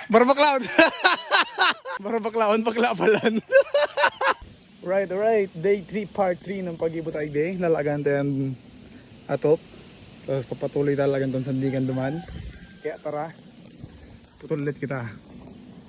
Barbaklaon. Barbaklaon paglapalan. Right. Day 3 part 3 ng pag-ibot ay day. Nalagaan tayo ang atop. Tapos papatuloy talaga itong sandigan duman. Kaya tara, putol ulit kita.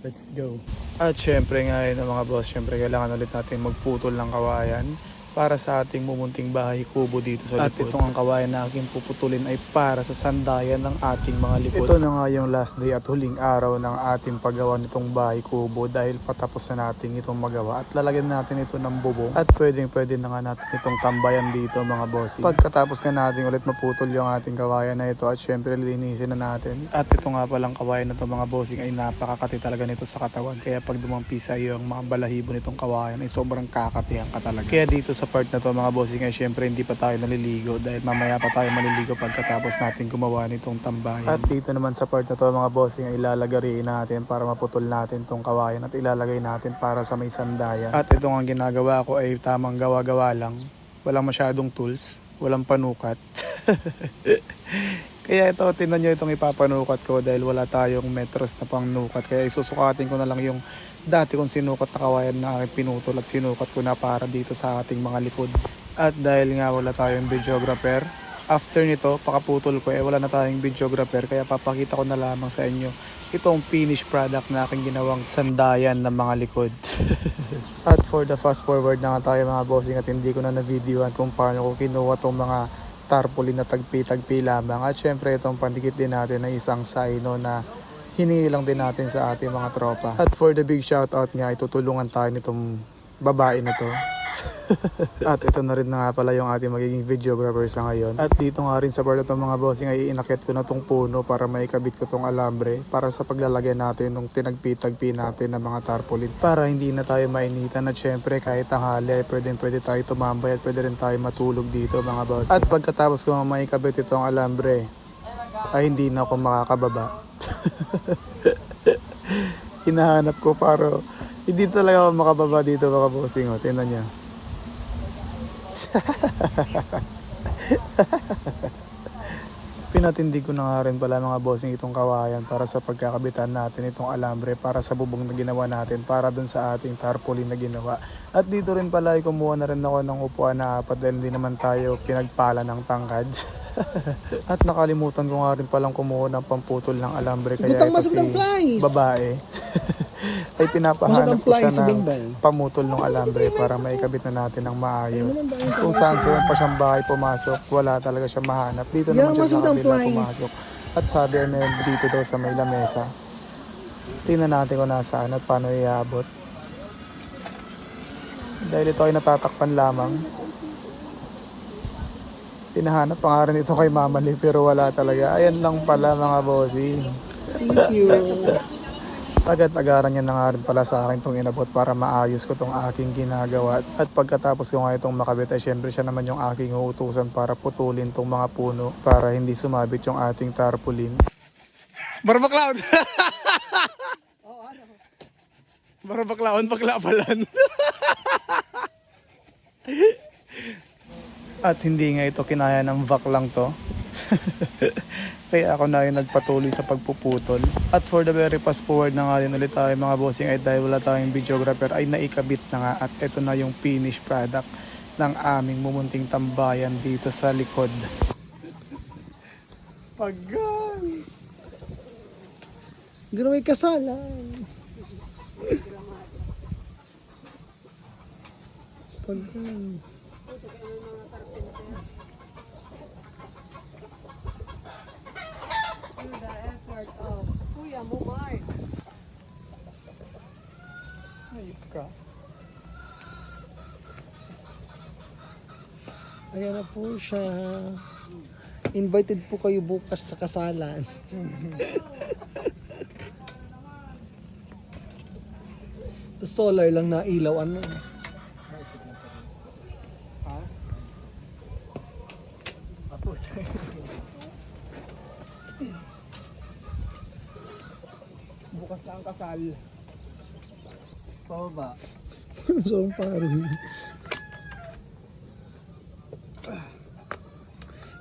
Let's go. At syempre ngayon mga boss, syempre kailangan ulit natin magputol ng kawayan para sa ating mumunting bahay kubo dito sa likod. At itong ang kawayan na aking puputulin ay para sa sandayan ng ating mga likod. Ito na nga yung last day at huling araw ng ating paggawa nitong bahay kubo dahil patapos na natin itong magawa. At lalagyan natin ito ng bubong at pwede na nga natin itong tambayan dito mga bossing. Pagkatapos nga natin ulit maputol yung ating kawayan na ito at syempre linisin na natin. At ito nga palang kawayan na ito mga bossing ay napakakati talaga nito sa katawan. Kaya pag dumampi sa iyo ang mga balahibo nitong kawayan ay sobrang kakatihan ka talaga. Kaya dito sa part na to mga bossing ay syempre hindi pa tayo naliligo dahil mamaya pa tayo maliligo pagkatapos natin gumawa nitong tambayan. At dito naman sa part na to mga bossing ay ilalagariin natin para maputol natin tong kawayan at ilalagay natin para sa may sandayan. At itong ang ginagawa ko ay tamang gawa-gawa lang. Walang masyadong tools, walang panukat. Kaya ito, tingnan nyo itong ipapanukat ko dahil wala tayong metros na pangnukat. Kaya isusukatin ko na lang yung dati kong sinukat na kawayan na aking pinutol at sinukat ko na para dito sa ating mga likod. At dahil nga wala tayong videographer, after nito, pakaputol ko wala na tayong videographer. Kaya papakita ko na lamang sa inyo itong finished product na aking ginawang sandayan ng mga likod. At for the fast forward na nga tayo mga bossing at hindi ko na na-videoan kung paano ko kinuha itong mga tarpaulin na tagpi-tagpi lamang. At syempre itong pandikit din natin na isang saino na hiningi lang din natin sa ating mga tropa. At for the big shoutout nga, itutulungan tayo nitong babae na to. At ito na rin na nga pala yung ating magiging videographer sa ngayon. At dito nga rin sa part ng mga bossing ay inakit ko na tong puno para maikabit ko tong alambre para sa paglalagyan natin ng tinagpi-tagpi natin ng mga tarpaulin para hindi na tayo mainitan. At syempre kahit tanghali pwede tayo tumambay at pwede rin tayo matulog dito mga bossing. At pagkatapos ko maikabit itong alambre ay hindi na ako makakababa. Hinahanap ko para hindi talaga ako makababa dito mga bossing. Tingnan niya. Pinatindi ko na nga rin pala mga bossing itong kawayan para sa pagkakabitan natin itong alambre para sa bubong na ginawa natin para dun sa ating tarpaulin na ginawa. At dito rin pala ay kumuha na rin ako ng upuan na 4 dahil hindi naman tayo pinagpala ng tangkad. At nakalimutan ko nga rin palang kumuha ng pamputol ng alambre kaya ito si babae ay pinapahanap ko siya ng pamutol ng alambre para maikabit na natin ng maayos. Kung saan pa siyang bahay pumasok, wala talaga siya mahanap. Dito naman siya sa kabila pumasok. At sabi ay meron dito daw sa may lamesa. Tingnan natin kung nasaan at paano iabot. Dahil ito ay natatakpan lamang. Pinahanap pa nga rin ito kay Mama Lee pero wala talaga. Ayan lang pala mga bossing. Thank you. Agad-agaran niya na nga rin pala sa akin itong inabot para maayos ko itong aking ginagawa. At pagkatapos ko nga itong makabit ay syempre siya naman yung aking uutusan para putulin itong mga puno para hindi sumabit yung ating tarpaulin. Barbaklaon! Barbaklaon paglapalan. At hindi nga ito kinaya ng vac lang to. Kaya ako na yung nagpatuloy sa pagpuputol. At for the very fast forward na nga din ulit tayo mga bossing ay dahil wala tayong videographer ay naikabit na nga at ito na yung finished product ng aming mumunting tambayan dito sa likod. Paggan! Gawin kasalan. Pagkan. Kuya mo, Mark. Ayop ka. Ayan na po siya. Invited po kayo bukas sa kasalan. Solar lang na ilaw ano. Ha? Apo. Bukas na ang kasal. Pababa. So parang.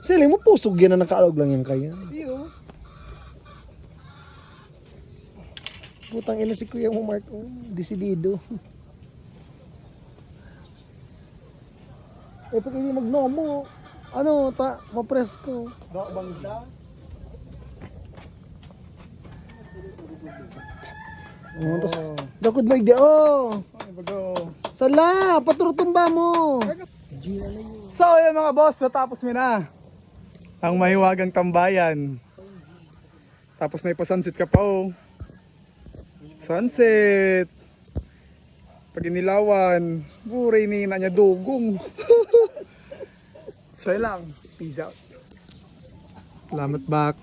Sili mo pusog yan na nakaalog lang yan kaya. Iyo. Putang ina si Kuya mo Mark. Oh, desidido. Eh pag hindi magnomo, ano, mapresko. Do bangda. Oh, tapos, dakod mo igdi, oh. Ano ba go? Sala, paturutumba mo. So ayan mga boss, natapos mo na ang mahiwagang tambayan. Tapos may pa-sunset ka pa oh. Sunset. Pag inilawan, buray ni na niya dugong. So yun lang. Peace out. Salamat, Bax.